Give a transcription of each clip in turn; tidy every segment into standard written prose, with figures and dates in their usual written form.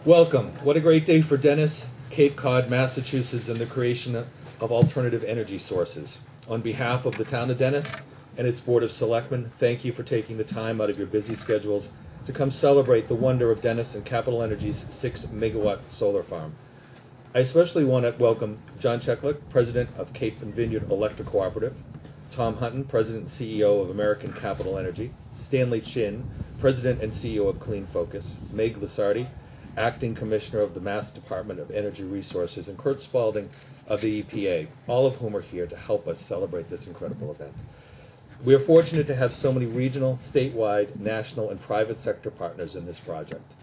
Welcome. What a great day for Dennis, Cape Cod, Massachusetts, and the creation of alternative energy sources. On behalf of the town of Dennis and its Board of Selectmen, thank you for taking the time out of your busy schedules to come celebrate the wonder of Dennis and Capital Energy's 6-megawatt solar farm. I especially want to welcome John Cheklik, President of Cape and Vineyard Electric Cooperative, Tom Hunton, President and CEO of American Capital Energy, Stanley Chin, President and CEO of Clean Focus, Meg Lasardi, Acting Commissioner of the Mass Department of Energy Resources, and Kurt Spalding of the EPA, all of whom are here to help us celebrate this incredible event. We are fortunate to have so many regional, statewide, national, and private sector partners in this project.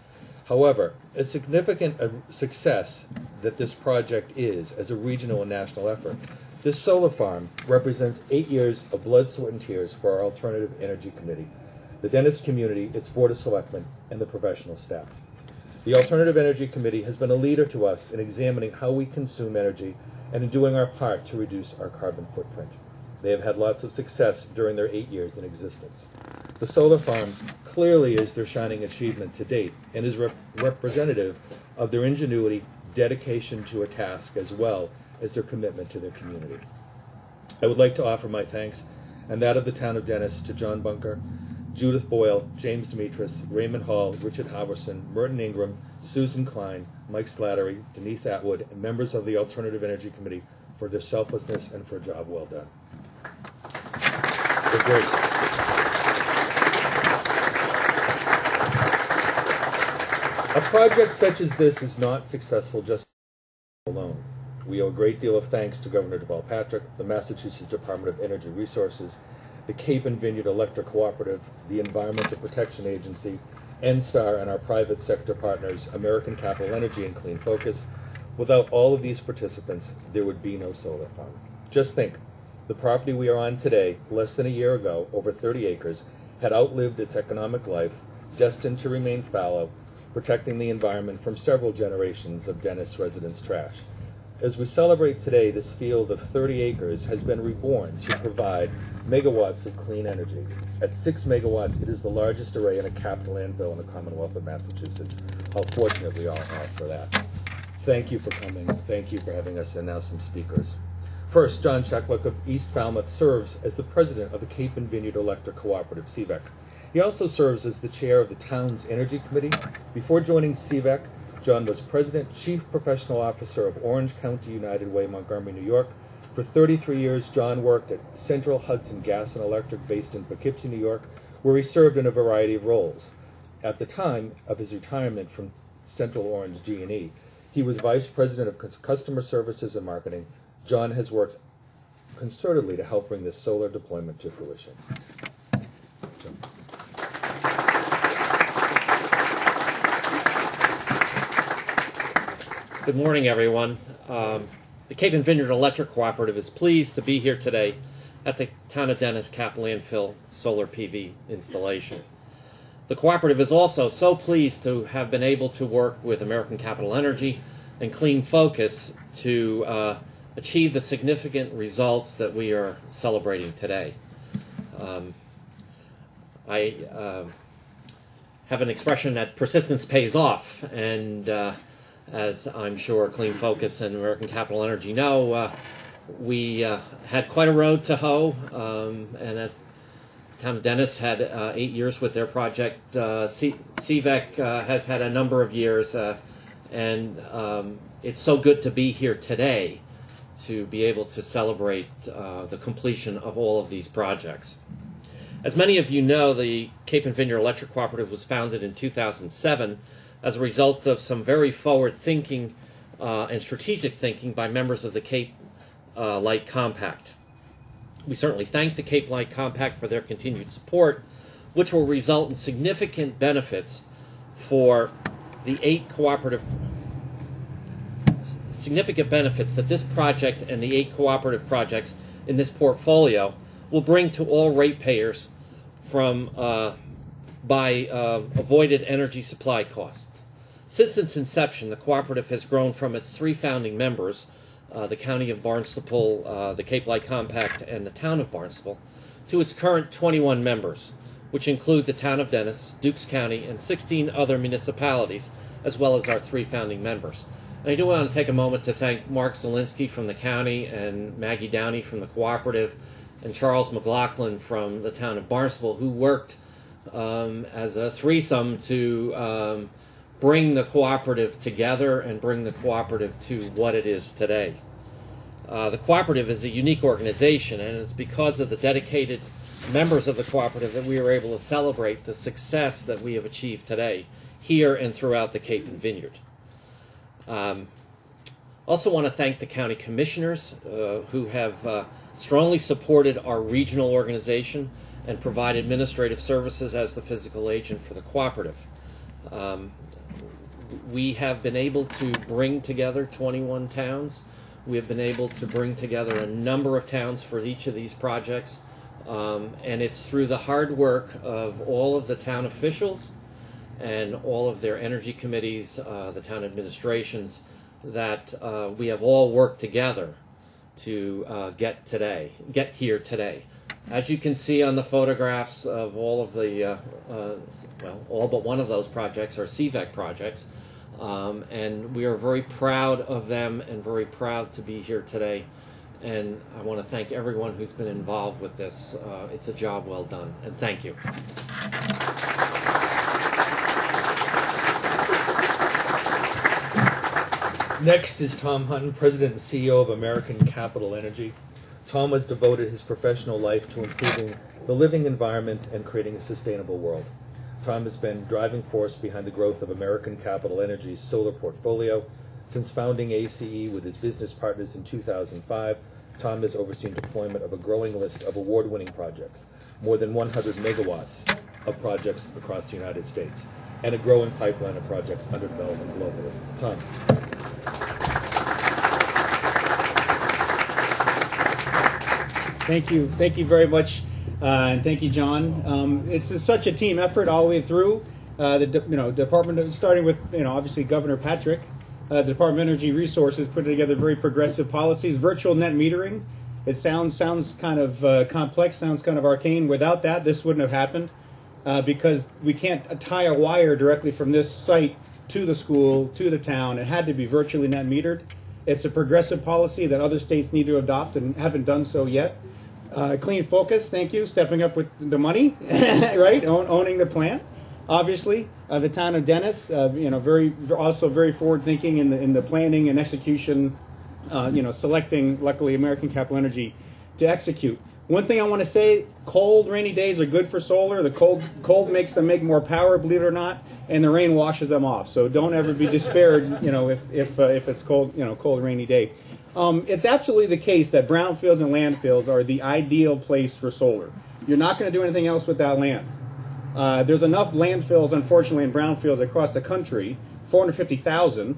However, a significant success that this project is as a regional and national effort, this solar farm represents 8 years of blood, sweat, and tears for our Alternative Energy Committee, the Dennis community, its Board of Selectmen, and the professional staff. The Alternative Energy Committee has been a leader to us in examining how we consume energy and in doing our part to reduce our carbon footprint. They have had lots of success during their 8 years in existence. The solar farm clearly is their shining achievement to date and is representative of their ingenuity, dedication to a task, as well as their commitment to their community. I would like to offer my thanks and that of the town of Dennis to John Bunker, Judith Boyle, James Demetris, Raymond Hall, Richard Halverson, Merton Ingram, Susan Klein, Mike Slattery, Denise Atwood, and members of the Alternative Energy Committee for their selflessness and for a job well done. They're great. A project such as this is not successful just alone. We owe a great deal of thanks to Governor Deval Patrick, the Massachusetts Department of Energy Resources, the Cape and Vineyard Electric Cooperative, the Environmental Protection Agency, NSTAR, and our private sector partners, American Capital Energy and Clean Focus. Without all of these participants, there would be no solar farm. Just think, the property we are on today, less than a year ago, over 30 acres, had outlived its economic life, destined to remain fallow, protecting the environment from several generations of Dennis residents' trash. As we celebrate today, this field of 30 acres has been reborn to provide megawatts of clean energy. At 6 megawatts, it is the largest array in a capital landfill in the Commonwealth of Massachusetts. How fortunate we all are for that. Thank you for coming. Thank you for having us, and now some speakers. First, John Cheklik of East Falmouth serves as the president of the Cape and Vineyard Electric Cooperative, CVEC. He also serves as the chair of the town's Energy Committee. Before joining CVEC, John was president, chief professional officer of Orange County United Way, Montgomery, New York. For 33 years, John worked at Central Hudson Gas and Electric based in Poughkeepsie, New York, where he served in a variety of roles. At the time of his retirement from Central Orange G&E, he was vice president of customer services and marketing. John has worked concertedly to help bring this solar deployment to fruition. Good morning, everyone. The Cape and Vineyard Electric Cooperative is pleased to be here today at the Town of Dennis Cap Landfill solar PV installation. The cooperative is also so pleased to have been able to work with American Capital Energy and Clean Focus to achieve the significant results that we are celebrating today. I have an expression that persistence pays off, and as I'm sure Clean Focus and American Capital Energy know, we had quite a road to hoe, and as Town of Dennis had 8 years with their project, CVEC has had a number of years, and it's so good to be here today to be able to celebrate the completion of all of these projects. As many of you know, the Cape and Vineyard Electric Cooperative was founded in 2007 as a result of some very forward-thinking and strategic thinking by members of the Cape Light Compact. We certainly thank the Cape Light Compact for their continued support, which will result in significant benefits for the 8 cooperative, significant benefits that this project and the 8 cooperative projects in this portfolio will bring to all ratepayers from by avoided energy supply costs. Since its inception, the cooperative has grown from its 3 founding members, the County of Barnstable, the Cape Light Compact, and the Town of Barnstable, to its current 21 members, which include the Town of Dennis, Dukes County, and 16 other municipalities, as well as our 3 founding members. And I do want to take a moment to thank Mark Zielinski from the county and Maggie Downey from the cooperative and Charles McLaughlin from the town of Barnstable, who worked as a threesome to bring the cooperative together and bring the cooperative to what it is today. The cooperative is a unique organization, and it's because of the dedicated members of the cooperative that we are able to celebrate the success that we have achieved today here and throughout the Cape and Vineyard. Also want to thank the county commissioners who have strongly supported our regional organization and provide administrative services as the physical agent for the cooperative. We have been able to bring together 21 towns. We have been able to bring together a number of towns for each of these projects, and it's through the hard work of all of the town officials and all of their energy committees, the town administrations, that we have all worked together to get here today. As you can see on the photographs of all of the, well, all but one of those projects are CVEC projects, and we are very proud of them and very proud to be here today. And I want to thank everyone who's been involved with this. It's a job well done, and thank you. Next is Tom Hutton, President and CEO of American Capital Energy. Tom has devoted his professional life to improving the living environment and creating a sustainable world. Tom has been driving force behind the growth of American Capital Energy's solar portfolio. Since founding ACE with his business partners in 2005, Tom has overseen deployment of a growing list of award-winning projects, more than 100 megawatts of projects across the United States, and a growing pipeline of projects under development globally. Tom. Thank you very much, and thank you, John. It's just such a team effort all the way through. The department, starting with obviously Governor Patrick, the Department of Energy Resources put together very progressive policies. Virtual net metering. It sounds kind of complex, sounds kind of arcane. Without that, this wouldn't have happened because we can't tie a wire directly from this site to the school, to the town. It had to be virtually net metered. It's a progressive policy that other states need to adopt and haven't done so yet. Clean Focus, thank you, stepping up with the money, right? Owning the plant, obviously. The town of Dennis, also very forward-thinking in the planning and execution. Selecting, luckily, American Capital Energy to execute. One thing I want to say: cold, rainy days are good for solar. The cold makes them make more power, believe it or not, and the rain washes them off. So don't ever be despaired, if it's cold, cold, rainy day. It's absolutely the case that brownfields and landfills are the ideal place for solar. You're not going to do anything else with that land. There's enough landfills, unfortunately, and brownfields across the country, 450,000,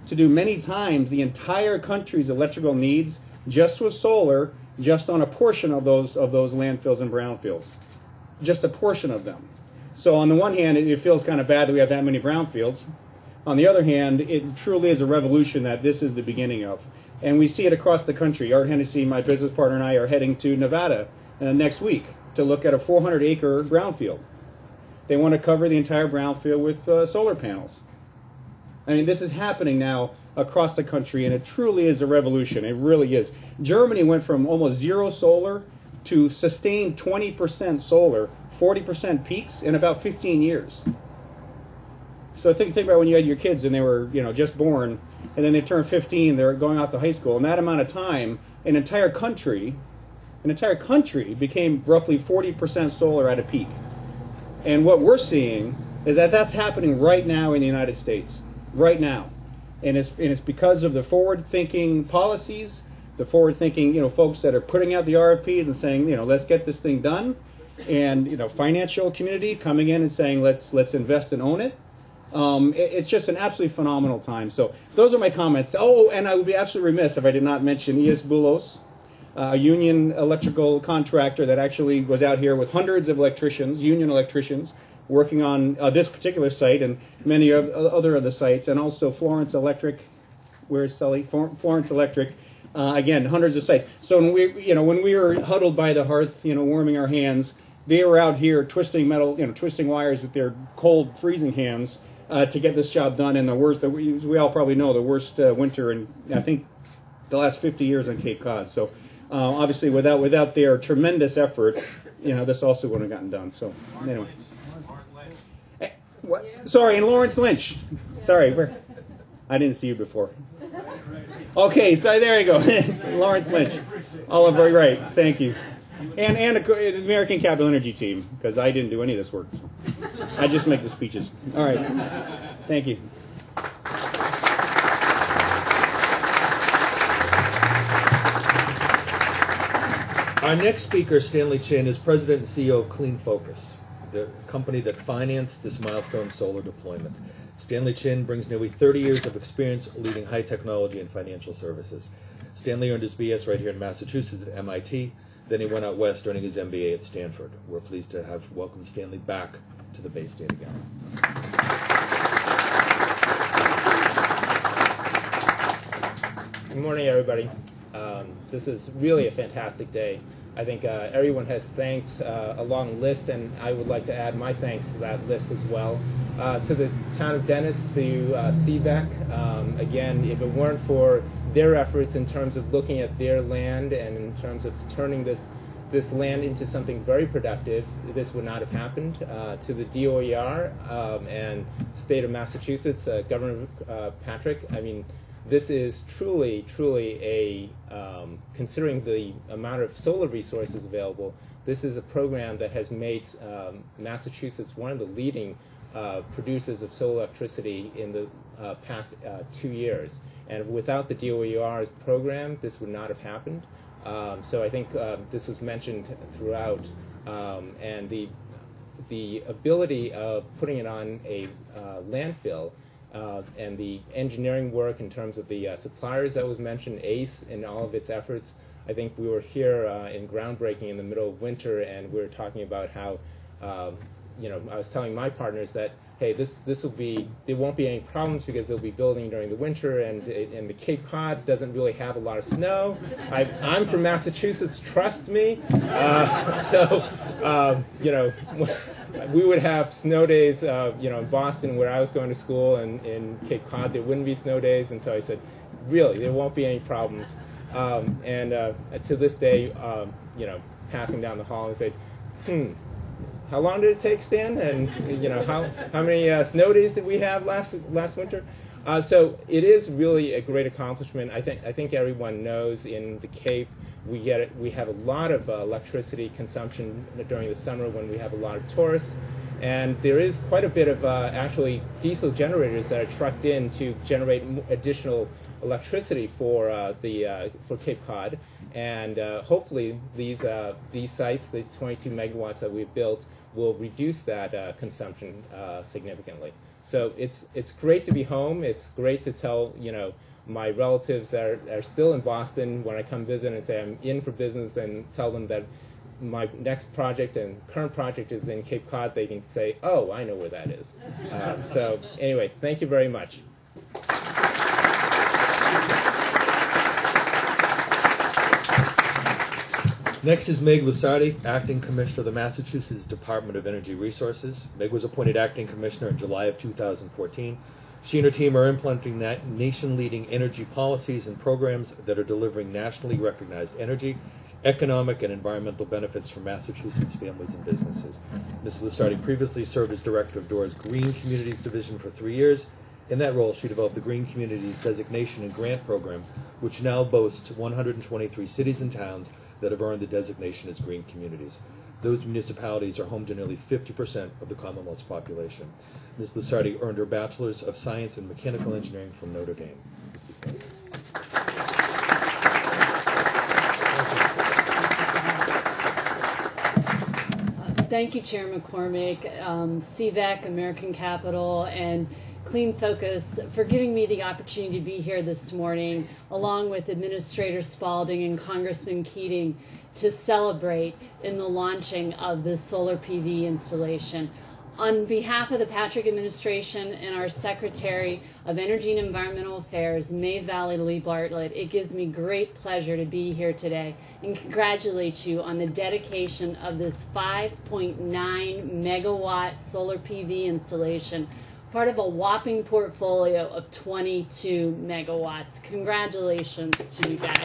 to do many times the entire country's electrical needs just with solar, just on a portion of those landfills and brownfields, just a portion of them. So on the one hand, it feels kind of bad that we have that many brownfields. On the other hand, it truly is a revolution that this is the beginning of. And we see it across the country. Art Hennessy, my business partner, and I are heading to Nevada next week to look at a 400-acre brownfield. They want to cover the entire brownfield with solar panels. I mean, this is happening now across the country, and it truly is a revolution. It really is. Germany went from almost zero solar to sustained 20% solar, 40% peaks in about 15 years. So think about when you had your kids and they were, just born, and then they turned 15, they're going off to high school. In that amount of time, an entire country became roughly 40% solar at a peak. And what we're seeing is that that's happening right now in the United States, right now. And it's because of the forward-thinking policies, the forward-thinking, folks that are putting out the RFPs and saying, let's get this thing done, and financial community coming in and saying, let's invest and own it. It's just an absolutely phenomenal time. So those are my comments. Oh, and I would be absolutely remiss if I did not mention ES Boulos, a union electrical contractor that actually was out here with hundreds of electricians, union electricians, working on this particular site and many other of the sites, and also Florence Electric. Where's Sully? Florence Electric. Again, hundreds of sites. So when we were huddled by the hearth, warming our hands, they were out here twisting metal, twisting wires with their cold, freezing hands, to get this job done in the worst, we all probably know, the worst winter in, I think, the last 50 years on Cape Cod. So obviously without their tremendous effort, this also wouldn't have gotten done. So anyway. What? Sorry, and Lawrence Lynch. Sorry, I didn't see you before. Okay, so there you go. Lawrence Lynch. Oliver, right. Thank you. And the American Capital Energy team, because I didn't do any of this work. So I just make the speeches. All right. Thank you. Our next speaker, Stanley Chin, is President and CEO of Clean Focus, the company that financed this milestone solar deployment. Stanley Chin brings nearly 30 years of experience leading high technology and financial services. Stanley earned his BS right here in Massachusetts at MIT. Then he went out west earning his MBA at Stanford. We're pleased to have welcomed Stanley back to the Bay State again. Good morning, everybody. This is really a fantastic day. I think everyone has thanked a long list, and I would like to add my thanks to that list as well. To the town of Dennis, to CVEC. Again, if it weren't for their efforts in terms of looking at their land and in terms of turning this land into something very productive, this would not have happened. To the DOER and state of Massachusetts, Governor Patrick, I mean, this is truly a, considering the amount of solar resources available, this is a program that has made Massachusetts one of the leading producers of solar electricity in the past 2 years. And without the DOER's program, this would not have happened. So I think this was mentioned throughout. And the ability of putting it on a landfill and the engineering work in terms of the suppliers that was mentioned, ACE and all of its efforts. I think we were here in groundbreaking in the middle of winter, and we were talking about how, I was telling my partners that, hey, this will be, there won't be any problems because they'll be building during the winter, and the Cape Cod doesn't really have a lot of snow. I'm from Massachusetts, trust me. We would have snow days, in Boston where I was going to school, and in Cape Cod there wouldn't be snow days, and so I said, really, there won't be any problems. And to this day, passing down the hall and say, how long did it take, Stan? And how many snow days did we have last winter? So it is really a great accomplishment. I think everyone knows in the Cape we have a lot of electricity consumption during the summer when we have a lot of tourists, and there is quite a bit of actually diesel generators that are trucked in to generate additional electricity for Cape Cod, and hopefully these sites, the 22 megawatts that we've built, will reduce that consumption significantly. So it's great to be home. It's great to tell my relatives that are still in Boston when I come visit and say I'm in for business, and tell them that my next project and current project is in Cape Cod. They can say, oh, I know where that is. So anyway, thank you very much. Next is Meg Lusardi, Acting Commissioner of the Massachusetts Department of Energy Resources. Meg was appointed Acting Commissioner in July of 2014. She and her team are implementing nation-leading energy policies and programs that are delivering nationally recognized energy, economic, and environmental benefits for Massachusetts families and businesses. Ms. Lusardi previously served as Director of DORA's Green Communities Division for 3 years. In that role, she developed the Green Communities Designation and Grant Program, which now boasts 123 cities and towns that have earned the designation as green communities. Those municipalities are home to nearly 50% of the Commonwealth's population. Ms. Lusardi earned her Bachelor's of Science in Mechanical Engineering from Notre Dame. Thank you, Chair McCormick, CVEC, American Capital, and Clean Focus for giving me the opportunity to be here this morning, along with Administrator Spalding and Congressman Keating, to celebrate in the launching of this solar PV installation. On behalf of the Patrick administration and our Secretary of Energy and Environmental Affairs, May Valley Lee Bartlett, it gives me great pleasure to be here today and congratulate you on the dedication of this 5.9 megawatt solar PV installation, part of a whopping portfolio of 22 megawatts. Congratulations to you guys.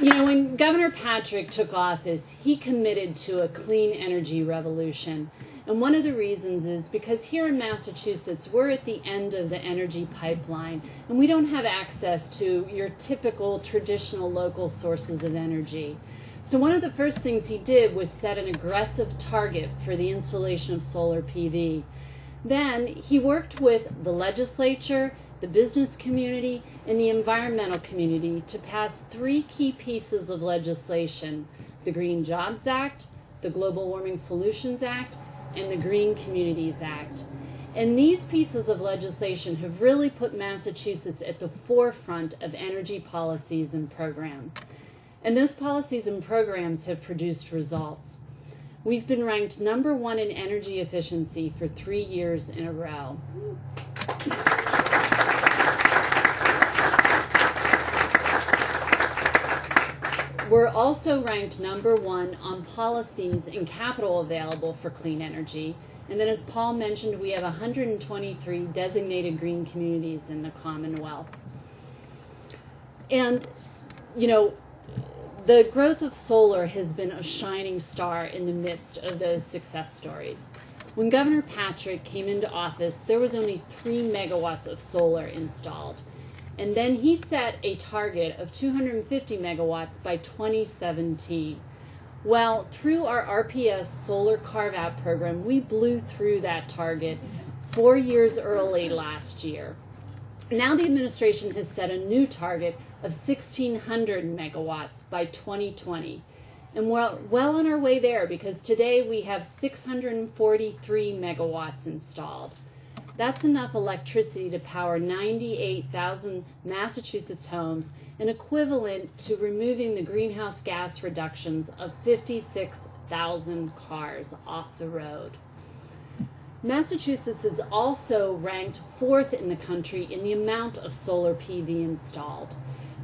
You know, when Governor Patrick took office, he committed to a clean energy revolution. And one of the reasons is because here in Massachusetts, we're at the end of the energy pipeline, and we don't have access to your typical traditional local sources of energy. So one of the first things he did was set an aggressive target for the installation of solar PV. Then he worked with the legislature, the business community, and the environmental community to pass 3 key pieces of legislation: the Green Jobs Act, the Global Warming Solutions Act, and the Green Communities Act. And these pieces of legislation have really put Massachusetts at the forefront of energy policies and programs. And those policies and programs have produced results. We've been ranked #1 in energy efficiency for 3 years in a row. We're also ranked #1 on policies and capital available for clean energy. And then, as Paul mentioned, we have 123 designated green communities in the Commonwealth. And, you know, the growth of solar has been a shining star in the midst of those success stories. When Governor Patrick came into office, there was only 3 megawatts of solar installed. And then he set a target of 250 megawatts by 2017. Well, through our RPS solar carve-out program, we blew through that target 4 years early last year. Now the administration has set a new target of 1,600 megawatts by 2020. And we're well on our way there, because today we have 643 megawatts installed. That's enough electricity to power 98,000 Massachusetts homes, and equivalent to removing the greenhouse gas reductions of 56,000 cars off the road. Massachusetts is also ranked 4th in the country in the amount of solar PV installed.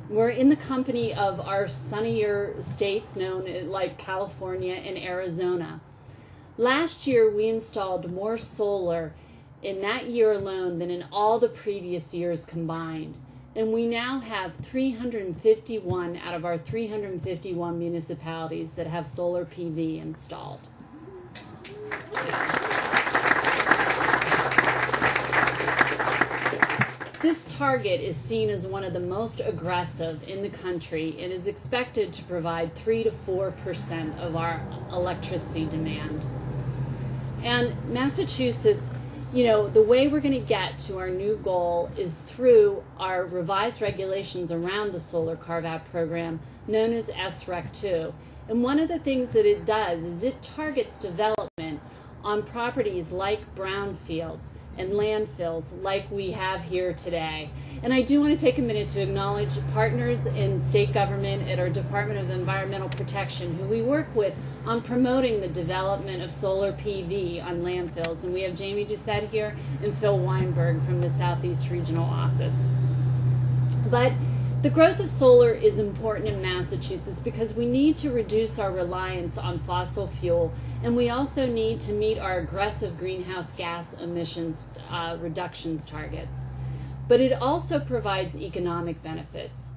We're in the company of our sunnier states known like California and Arizona. Last year we installed more solar in that year alone than in all the previous years combined. And we now have 351 out of our 351 municipalities that have solar PV installed. This target is seen as one of the most aggressive in the country and is expected to provide 3 to 4% of our electricity demand. And Massachusetts, you know, the way we're going to get to our new goal is through our revised regulations around the solar carve-out program known as SREC 2. And one of the things that it does is it targets development on properties like brownfields and landfills like we have here today. And I do want to take a minute to acknowledge partners in state government at our Department of Environmental Protection who we work with on promoting the development of solar PV on landfills. And we have Jamie Doucette here and Phil Weinberg from the Southeast Regional Office. But the growth of solar is important in Massachusetts because we need to reduce our reliance on fossil fuel, and we also need to meet our aggressive greenhouse gas emissions reductions targets. But it also provides economic benefits.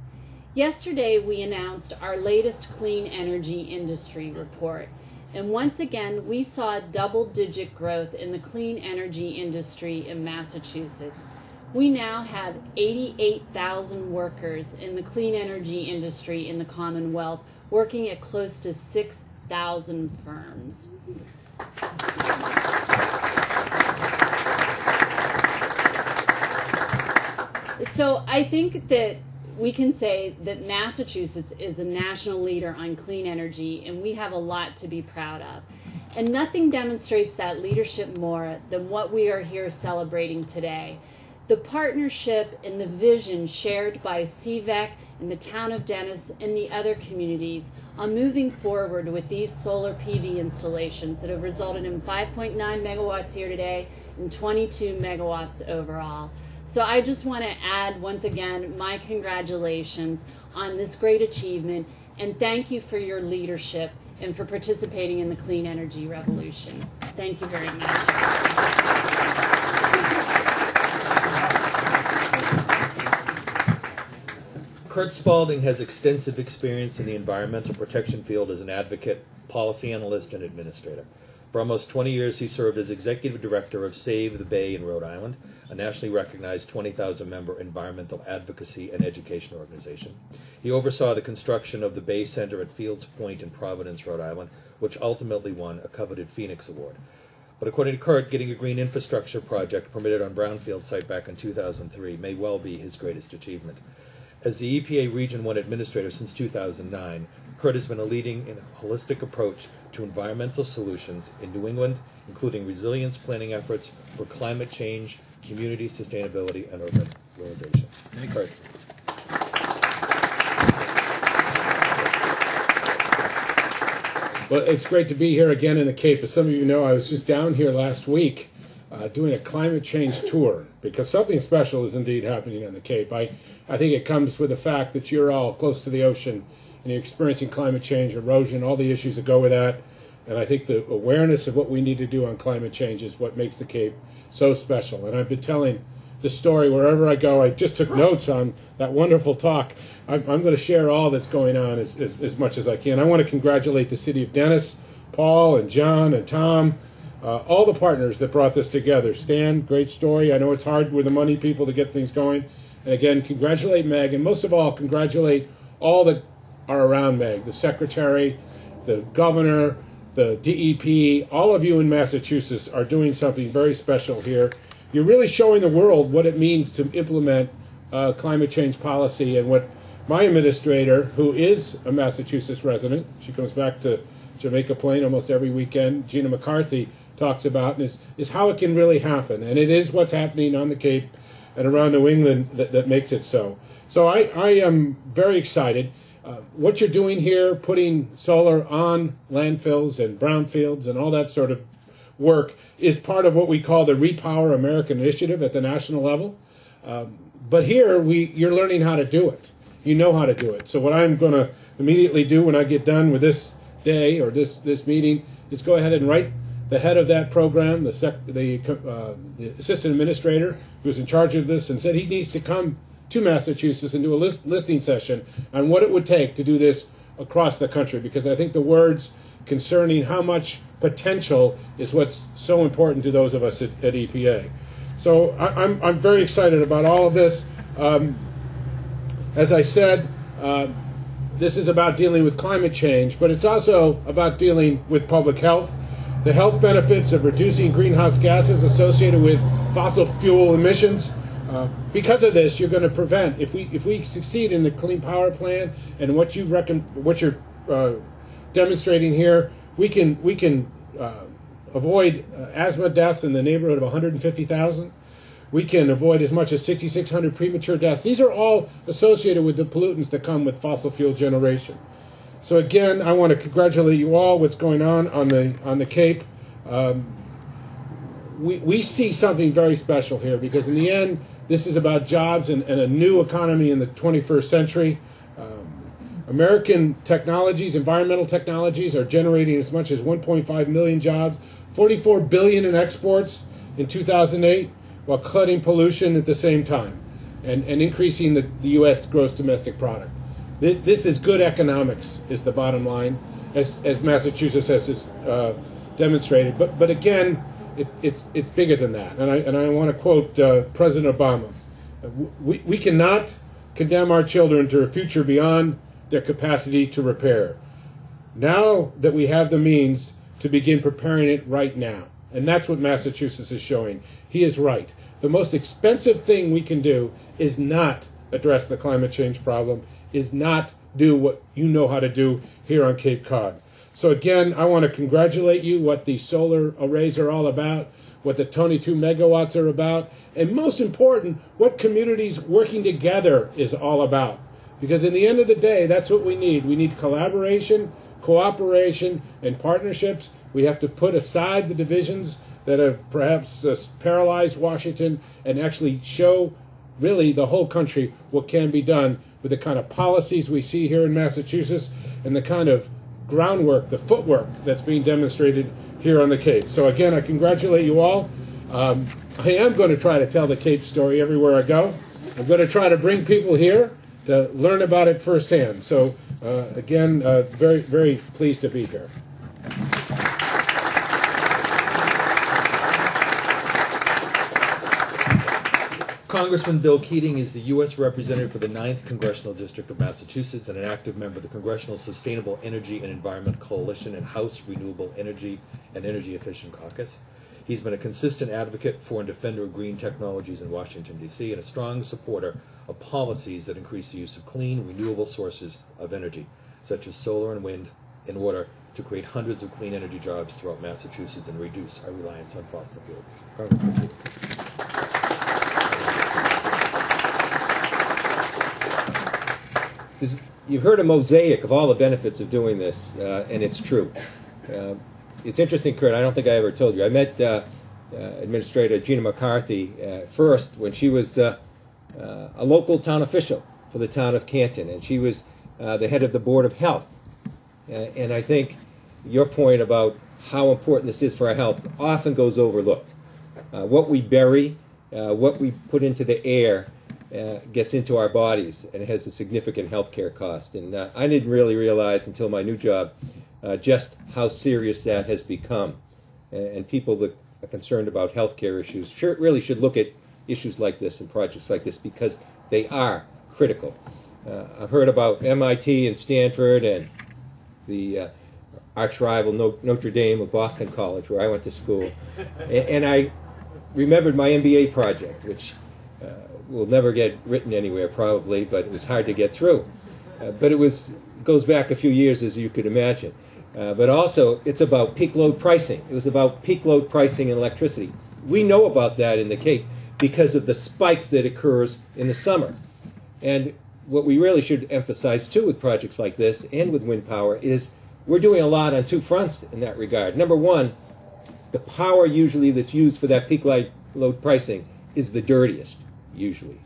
Yesterday we announced our latest clean energy industry report, and once again we saw double-digit growth in the clean energy industry in Massachusetts. We now have 88,000 workers in the clean energy industry in the Commonwealth, working at close to 6,000 firms. So I think that we can say that Massachusetts is a national leader on clean energy, and we have a lot to be proud of. And nothing demonstrates that leadership more than what we are here celebrating today. The partnership and the vision shared by CVEC and the town of Dennis and the other communities on moving forward with these solar PV installations that have resulted in 5.9 megawatts here today and 22 megawatts overall. So I just want to add once again my congratulations on this great achievement, and thank you for your leadership and for participating in the clean energy revolution. Thank you very much. Kurt Spalding has extensive experience in the environmental protection field as an advocate, policy analyst, and administrator. For almost 20 years, he served as executive director of Save the Bay in Rhode Island, a nationally recognized 20,000-member environmental advocacy and education organization. He oversaw the construction of the Bay Center at Fields Point in Providence, Rhode Island, which ultimately won a coveted Phoenix Award. But according to Kurt, getting a green infrastructure project permitted on Brownfield site back in 2003 may well be his greatest achievement. As the EPA Region 1 Administrator since 2009, Kurt has been a leading in a holistic approach to environmental solutions in New England, including resilience planning efforts for climate change, community sustainability, and urban realization. Kurt. Well, it's great to be here again in the Cape. As some of you know, I was just down here last week doing a climate change tour, because something special is indeed happening on the Cape. I think it comes with the fact that you're all close to the ocean and you're experiencing climate change, erosion, all the issues that go with that. And I think the awareness of what we need to do on climate change is what makes the Cape so special. And I've been telling the story wherever I go. I just took notes on that wonderful talk. I'm going to share all that's going on as much as I can. I want to congratulate the City of Dennis, Paul and John and Tom, all the partners that brought this together. Stan, great story. I know it's hard with the money people to get things going. And again, congratulate Meg, and most of all, congratulate all that are around Meg, the Secretary, the Governor, the DEP, all of you in Massachusetts are doing something very special here. You're really showing the world what it means to implement climate change policy, and what my administrator, who is a Massachusetts resident, she comes back to Jamaica Plain almost every weekend, Gina McCarthy, talks about, and is how it can really happen. And it is what's happening on the Cape and around New England that makes it so. So I am very excited. What you're doing here, putting solar on landfills and brownfields and all that sort of work, is part of what we call the Repower America initiative at the national level. But here, you're learning how to do it. You know how to do it. So what I'm going to immediately do when I get done with this day or this meeting is go ahead and write the head of that program, the assistant administrator who's in charge of this, and said he needs to come to Massachusetts and do a listening session on what it would take to do this across the country, because I think the words concerning how much potential is what's so important to those of us at EPA. So I'm very excited about all of this. As I said, this is about dealing with climate change, but it's also about dealing with public health. The health benefits of reducing greenhouse gases associated with fossil fuel emissions. Because of this, you're going to prevent, if we succeed in the Clean Power Plan and what you're demonstrating here, we can avoid asthma deaths in the neighborhood of 150,000. We can avoid as much as 6,600 premature deaths. These are all associated with the pollutants that come with fossil fuel generation. So again, I want to congratulate you all. What's going on the Cape? We see something very special here, because in the end, this is about jobs and a new economy in the 21st century. American technologies, environmental technologies, are generating as much as 1.5 million jobs, 44 billion in exports in 2008, while cutting pollution at the same time and increasing the U.S. gross domestic product. This is good economics, is the bottom line, as Massachusetts has demonstrated. But again, it's bigger than that. And I want to quote President Obama. We cannot condemn our children to a future beyond their capacity to repair. Now that we have the means to begin preparing it right now. And that's what Massachusetts is showing. He is right. The most expensive thing we can do is not address the climate change problem, is not do what you know how to do here on Cape Cod. So again, I want to congratulate you, what the solar arrays are all about, what the 22 megawatts are about, and most important, what communities working together is all about. Because in the end of the day, that's what we need. We need collaboration, cooperation, and partnerships. We have to put aside the divisions that have perhaps paralyzed Washington and actually show really the whole country what can be done with the kind of policies we see here in Massachusetts and the kind of groundwork, the footwork that's being demonstrated here on the Cape. So again, I congratulate you all. I am going to try to tell the Cape story everywhere I go. I'm going to try to bring people here to learn about it firsthand. So again, very, very pleased to be here. Congressman Bill Keating is the U.S. Representative for the 9th Congressional District of Massachusetts and an active member of the Congressional Sustainable Energy and Environment Coalition and House Renewable Energy and Energy Efficient Caucus. He's been a consistent advocate for and defender of green technologies in Washington, D.C., and a strong supporter of policies that increase the use of clean, renewable sources of energy, such as solar and wind, in order to create hundreds of clean energy jobs throughout Massachusetts and reduce our reliance on fossil fuels. Congressman Keating. You've heard a mosaic of all the benefits of doing this, and it's true. It's interesting, Kurt, I don't think I ever told you. I met Administrator Gina McCarthy first when she was a local town official for the town of Canton, and she was the head of the Board of Health. And I think your point about how important this is for our health often goes overlooked. What we bury, what we put into the air, gets into our bodies, and it has a significant healthcare cost. And I didn't really realize until my new job just how serious that has become. And people that are concerned about healthcare issues really should look at issues like this and projects like this because they are critical. I've heard about MIT and Stanford and the arch rival Notre Dame of Boston College, where I went to school. And I remembered my MBA project, which will never get written anywhere probably, but it was hard to get through. But it goes back a few years, as you could imagine. But also, it's about peak load pricing. It was about peak load pricing in electricity. We know about that in the Cape because of the spike that occurs in the summer. And what we really should emphasize, too, with projects like this and with wind power is we're doing a lot on two fronts in that regard. Number one, the power usually that's used for that peak load pricing is the dirtiest, usually.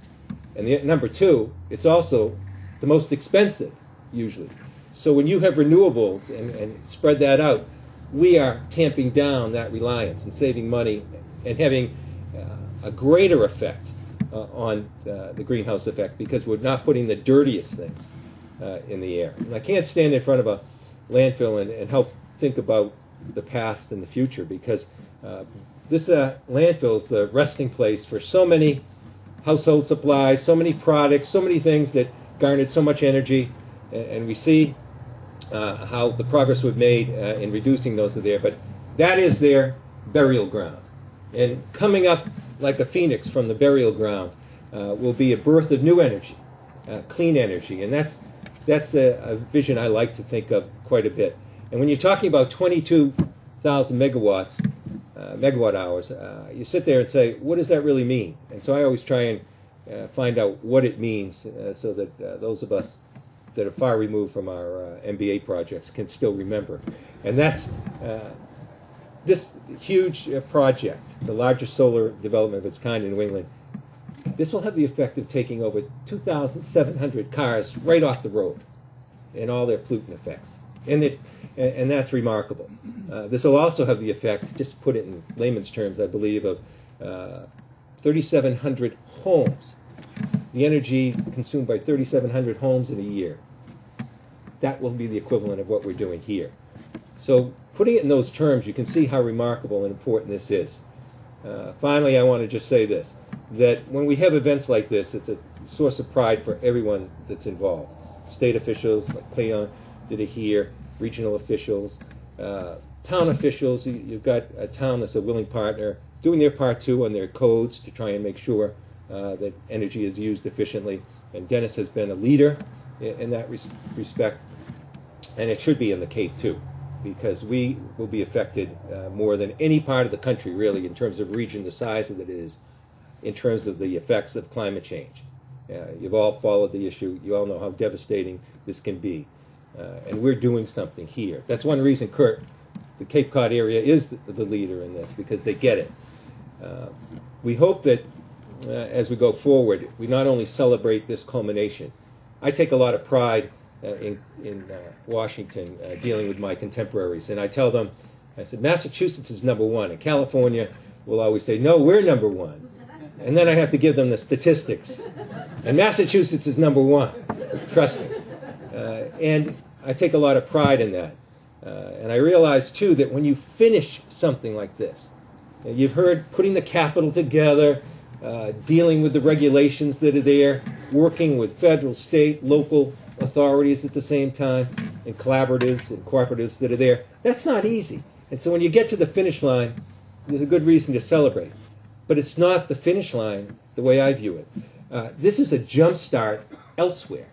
And number two, it's also the most expensive, usually. So when you have renewables and spread that out, we are tamping down that reliance and saving money and having a greater effect on the greenhouse effect because we're not putting the dirtiest things in the air. And I can't stand in front of a landfill and help think about the past and the future because this landfill is the resting place for so many household supplies, so many products, so many things that garnered so much energy, and we see how the progress we've made in reducing those are there, but that is their burial ground. And coming up like a phoenix from the burial ground will be a birth of new energy, clean energy, and that's a vision I like to think of quite a bit. And when you're talking about 22,000 megawatt hours, you sit there and say, what does that really mean? And so I always try and find out what it means so that those of us that are far removed from our MBA projects can still remember. And that's this huge project, the largest solar development of its kind in New England. This will have the effect of taking over 2,700 cars right off the road and all their pollutant effects. And that's remarkable. This will also have the effect, just to put it in layman's terms, I believe, of 3,700 homes. The energy consumed by 3,700 homes in a year. That will be the equivalent of what we're doing here. So putting it in those terms, you can see how remarkable and important this is. Finally, I want to just say this, that when we have events like this, it's a source of pride for everyone that's involved. State officials, like Cleon did it here, regional officials, town officials. You've got a town that's a willing partner, doing their part too on their codes to try and make sure that energy is used efficiently. And Dennis has been a leader in that respect, and it should be in the Cape too, because we will be affected more than any part of the country, really, in terms of region, the size of it is, in terms of the effects of climate change. You've all followed the issue. You all know how devastating this can be. And we're doing something here. That's one reason, Kurt, the Cape Cod area is the leader in this, because they get it. We hope that as we go forward, we not only celebrate this culmination. I take a lot of pride in Washington dealing with my contemporaries. And I tell them, I said, Massachusetts is number one, and California will always say, no, we're number one. And then I have to give them the statistics. And Massachusetts is number one, trust me. And I take a lot of pride in that. And I realize, too, that when you finish something like this, you've heard putting the capital together, dealing with the regulations that are there, working with federal, state, local authorities at the same time, and collaboratives and cooperatives that are there. That's not easy. And so when you get to the finish line, there's a good reason to celebrate. But it's not the finish line the way I view it. This is a jump start elsewhere.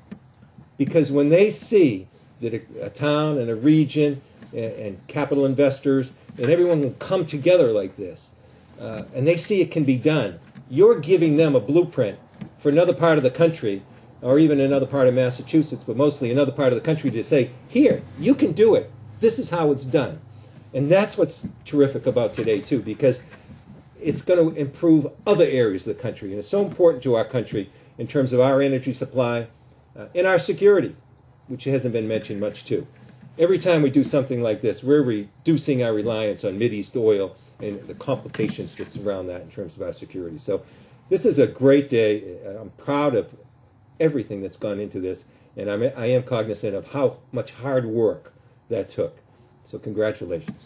Because when they see that a town and a region and capital investors and everyone will come together like this, and they see it can be done, you're giving them a blueprint for another part of the country, or even another part of Massachusetts, but mostly another part of the country, to say, here, you can do it. This is how it's done. And that's what's terrific about today, too, because it's going to improve other areas of the country. And it's so important to our country in terms of our energy supply and our security, which hasn't been mentioned much, too. Every time we do something like this, we're reducing our reliance on Mideast oil and the complications that surround that in terms of our security. So this is a great day. I'm proud of everything that's gone into this, and I am cognizant of how much hard work that took. So congratulations.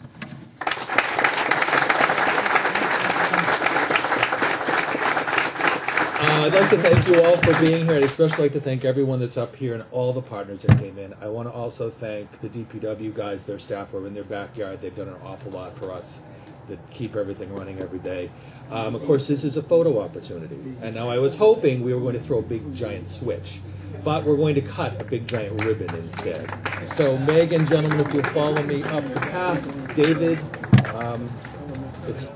I'd like to thank you all for being here. I'd especially like to thank everyone that's up here and all the partners that came in. I want to also thank the DPW guys, their staff who are in their backyard. They've done an awful lot for us to keep everything running every day. Of course, this is a photo opportunity. And now I was hoping we were going to throw a big giant switch, but we're going to cut a big giant ribbon instead. So Megan, gentlemen, if you'll follow me up the path. David, it's